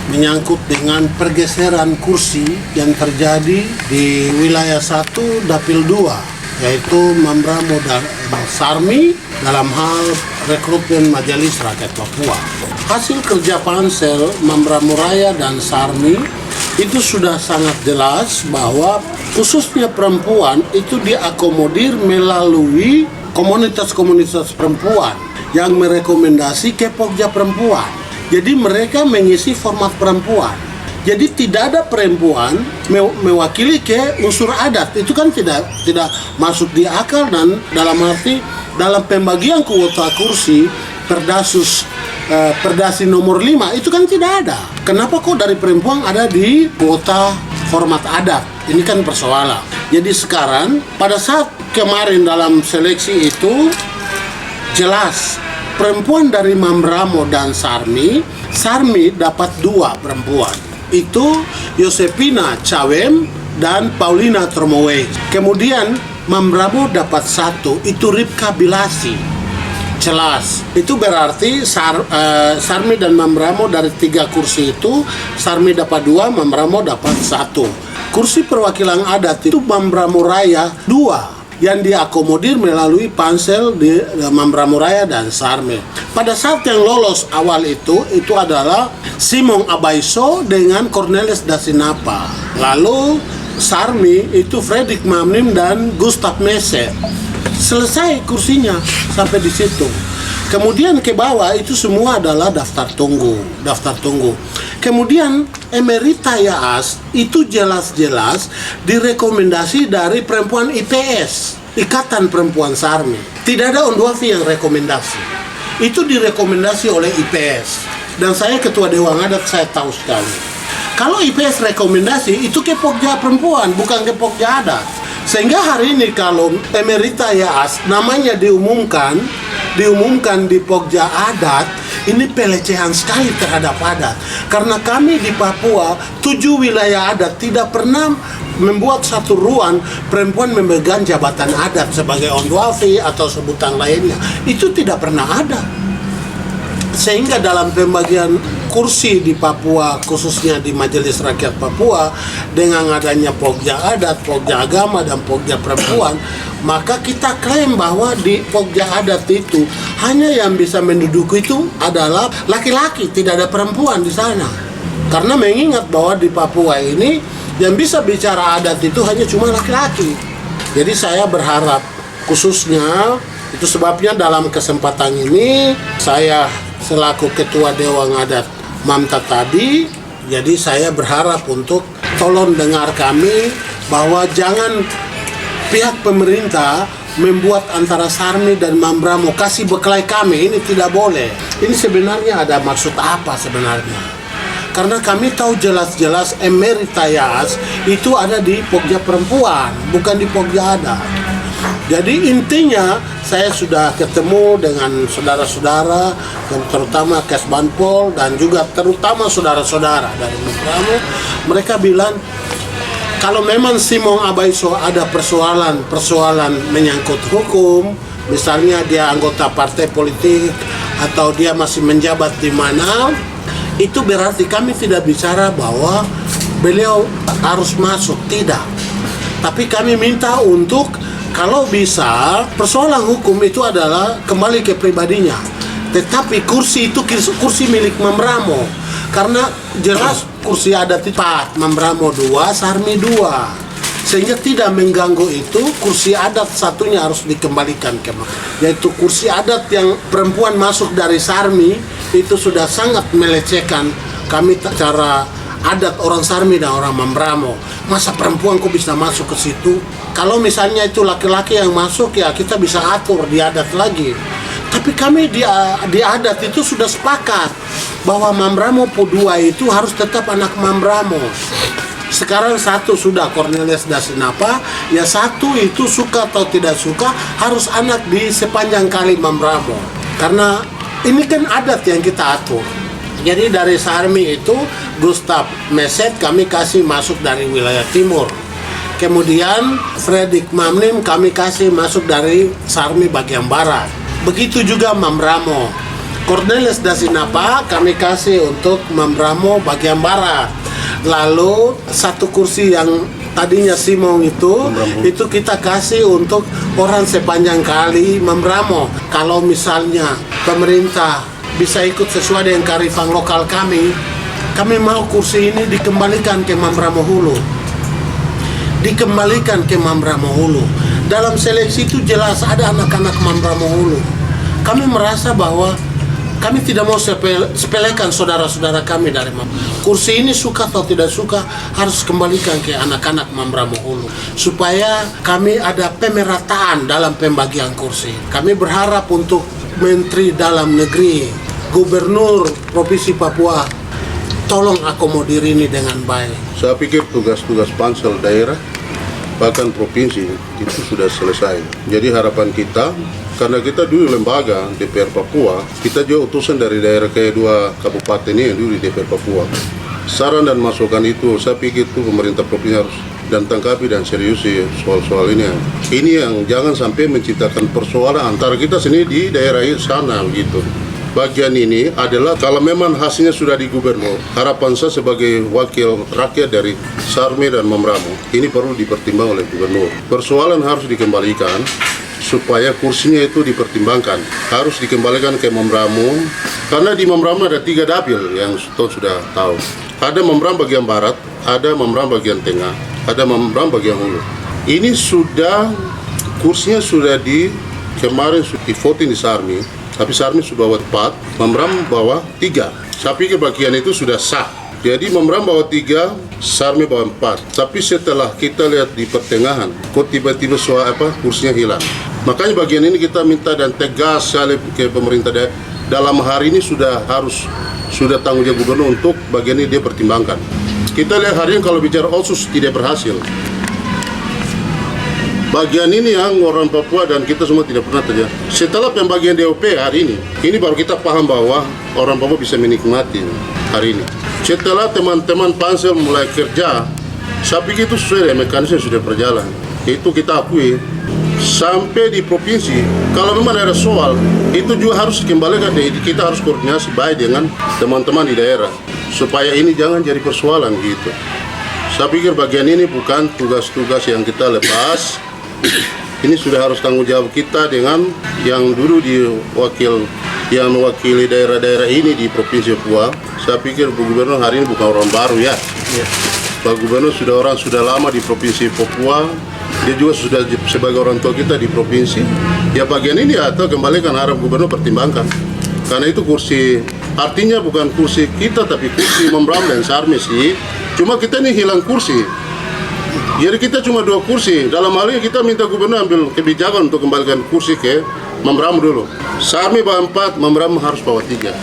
menyangkut dengan pergeseran kursi yang terjadi di wilayah 1 Dapil 2, yaitu Mambramo dan Sarmi dalam hal rekrutmen Majelis Rakyat Papua. Hasil kerja pansel Mambramo Raya dan Sarmi itu sudah sangat jelas bahwa khususnya perempuan itu diakomodir melalui komunitas-komunitas perempuan yang merekomendasi ke Pokja Perempuan. Jadi mereka mengisi format perempuan. Jadi tidak ada perempuan mewakili ke unsur adat. Itu kan tidak masuk di akal, dan dalam arti dalam pembagian kuota kursi Perdasi nomor 5 itu kan tidak ada. Kenapa kok dari perempuan ada di kuota format adat? Ini kan persoalan. Jadi sekarang pada saat kemarin dalam seleksi itu jelas perempuan dari Mambramo dan Sarmi dapat 2 perempuan. Itu Yosepina Cawem dan Paulina Tromowe. Kemudian Mambramo dapat 1, itu Ripka Bilasi. Jelas, itu berarti Sarmi dan Mambramo dari 3 kursi itu, Sarmi dapat 2, Mambramo dapat 1. Kursi perwakilan adat itu Mambramo Raya 2 yang diakomodir melalui pansel di Mambramo Raya dan Sarmi. Pada saat yang lolos awal itu adalah Simon Abaiso dengan Cornelis Dasinapa. Lalu Sarmi itu Fredrik Mamnim dan Gustav Mese. Selesai kursinya sampai di situ. Kemudian ke bawah itu semua adalah daftar tunggu. Kemudian Emerita Yaas itu jelas-jelas direkomendasi dari perempuan IPS, Ikatan Perempuan Sarmi. Tidak ada Onduafi yang rekomendasi. Itu direkomendasi oleh IPS. Dan saya ketua Dewan Adat, saya tahu sekali. Kalau IPS rekomendasi itu ke Pokja Perempuan, bukan ke Pokja Adat. Sehingga hari ini kalau Emerita Yaas namanya diumumkan di Pokja Adat, ini pelecehan sekali terhadap adat. Karena kami di Papua 7 wilayah adat tidak pernah membuat satu ruang perempuan memegang jabatan adat sebagai Onduafi atau sebutan lainnya. Itu tidak pernah ada. Sehingga dalam pembagian kursi di Papua, khususnya di Majelis Rakyat Papua, dengan adanya Pokja Adat, Pokja Agama, dan Pokja Perempuan, maka kita klaim bahwa di Pokja Adat itu hanya yang bisa menduduki itu adalah laki-laki, tidak ada perempuan di sana. Karena mengingat bahwa di Papua ini yang bisa bicara adat itu hanya cuma laki-laki. Jadi saya berharap khususnya, itu sebabnya dalam kesempatan ini saya selaku Ketua Dewan Adat Mamta tadi, jadi saya berharap untuk tolong dengar kami bahwa jangan pihak pemerintah membuat antara Sarmi dan Mambramo kasih berkelahi kami, ini tidak boleh. Ini sebenarnya ada maksud apa sebenarnya? Karena kami tahu jelas-jelas Emerita Yaas itu ada di Pokja Perempuan, bukan di Pokja Adat. Jadi intinya saya sudah ketemu dengan saudara-saudara, terutama Kesbanpol dan juga terutama saudara-saudara dari Mambramo. Mereka bilang kalau memang Simon Abaiso ada persoalan menyangkut hukum, misalnya dia anggota partai politik atau dia masih menjabat di mana, itu berarti kami tidak bicara bahwa beliau harus masuk, tidak. Tapi kami minta untuk kalau bisa persoalan hukum itu adalah kembali ke pribadinya. Tetapi kursi itu kursi milik Mambramo. Karena jelas kursi adat itu 4, Mambramo 2, Sarmi 2. Sehingga tidak mengganggu itu, kursi adat satunya harus dikembalikan ke yaitu kursi adat yang perempuan masuk dari Sarmi itu sudah sangat melecehkan kami cara adat orang Sarmi dan orang Mambramo. Masa perempuan kok bisa masuk ke situ? Kalau misalnya itu laki-laki yang masuk, ya kita bisa atur di adat lagi. Tapi kami di adat itu sudah sepakat bahwa Mambramo Po2 itu harus tetap anak Mambramo. Sekarang 1 sudah Cornelis Dasinapa, ya 1 itu suka atau tidak suka harus anak di sepanjang kali Mambramo. Karena ini kan adat yang kita atur. Jadi dari Sarmi itu Gustav Meset kami kasih masuk dari wilayah timur. Kemudian Fredrik Mamnim kami kasih masuk dari Sarmi bagian barat. Begitu juga Mambramo. Cornelis Dasinapa kami kasih untuk Mambramo bagian barat. Lalu satu kursi yang tadinya Simon itu kita kasih untuk orang sepanjang kali Mambramo. Kalau misalnya pemerintah bisa ikut sesuai dengan kearifan lokal kami mau kursi ini dikembalikan ke Mambramo Hulu. Dikembalikan ke Mambramo Hulu. Dalam seleksi itu jelas ada anak-anak Mambramo Hulu. Kami merasa bahwa kami tidak mau sepelekan saudara-saudara kami dari Mambramo. Kursi ini suka atau tidak suka harus kembalikan ke anak-anak Mambramo Hulu. Supaya kami ada pemerataan dalam pembagian kursi. Kami berharap untuk Menteri Dalam Negeri, Gubernur Provinsi Papua, tolong akomodir ini dengan baik. Saya pikir tugas-tugas pansel daerah bahkan provinsi itu sudah selesai. Jadi harapan kita, karena kita dulu lembaga DPR Papua, kita juga utusan dari daerah kedua kabupaten ini yang dulu di DPR Papua. Saran dan masukan itu, saya pikir itu pemerintah provinsi harus dan tangkapi dan serius soal-soal ini. Ini yang jangan sampai menciptakan persoalan antara kita sendiri di daerah sana gitu. Bagian ini adalah kalau memang hasilnya sudah di gubernur, harapan saya sebagai wakil rakyat dari Sarmi dan Mambramo, ini perlu dipertimbangkan oleh gubernur. Persoalan harus dikembalikan supaya kursinya itu dipertimbangkan. Harus dikembalikan ke Mambramo, karena di Mambramo ada 3 dapil yang sudah tahu. Ada Mambramo bagian barat, ada Mambramo bagian tengah, ada Mambramo bagian hulu. Ini sudah, kursinya sudah kemarin di voting di Sarmi, tapi Sarmi sudah bawa 4, Mambramo bawa 3. Saya pikir bagian itu sudah sah. Jadi Mambramo bawa 3, Sarmi bawa 4. Tapi setelah kita lihat di pertengahan, kok tiba-tiba kursinya hilang. Makanya bagian ini kita minta dan tegas sekali ke pemerintah daerah. Dalam hari ini sudah tanggung jawab gubernur untuk bagian ini dia pertimbangkan. Kita lihat hari ini kalau bicara otsus tidak berhasil. Bagian ini yang orang Papua dan kita semua tidak pernah terjadi. Setelah pembagian DOP hari ini baru kita paham bahwa orang Papua bisa menikmati hari ini. Setelah teman-teman pansel mulai kerja, saya pikir itu sesuai dengan mekanisme yang sudah berjalan. Itu kita akui. Sampai di provinsi, kalau memang ada soal, itu juga harus dikembalikan. Kita harus koordinasi baik dengan teman-teman di daerah, supaya ini jangan jadi persoalan gitu. Saya pikir bagian ini bukan tugas-tugas yang kita lepas. Ini sudah harus tanggung jawab kita dengan yang dulu yang mewakili daerah-daerah ini di Provinsi Papua. Saya pikir Bu Gubernur hari ini bukan orang baru ya. Pak Gubernur sudah lama di Provinsi Papua. Dia juga sudah sebagai orang tua kita di provinsi. Ya bagian ini atau kembalikan harap Gubernur pertimbangkan. Karena itu kursi, artinya bukan kursi kita tapi kursi Mambramo dan Sarmi sih. Cuma kita ini hilang kursi. Jadi kita cuma 2 kursi. Dalam hal ini kita minta gubernur ambil kebijakan untuk kembalikan kursi ke Mambramo dulu. Sarmi bawa 4, Mambramo harus bawa 3.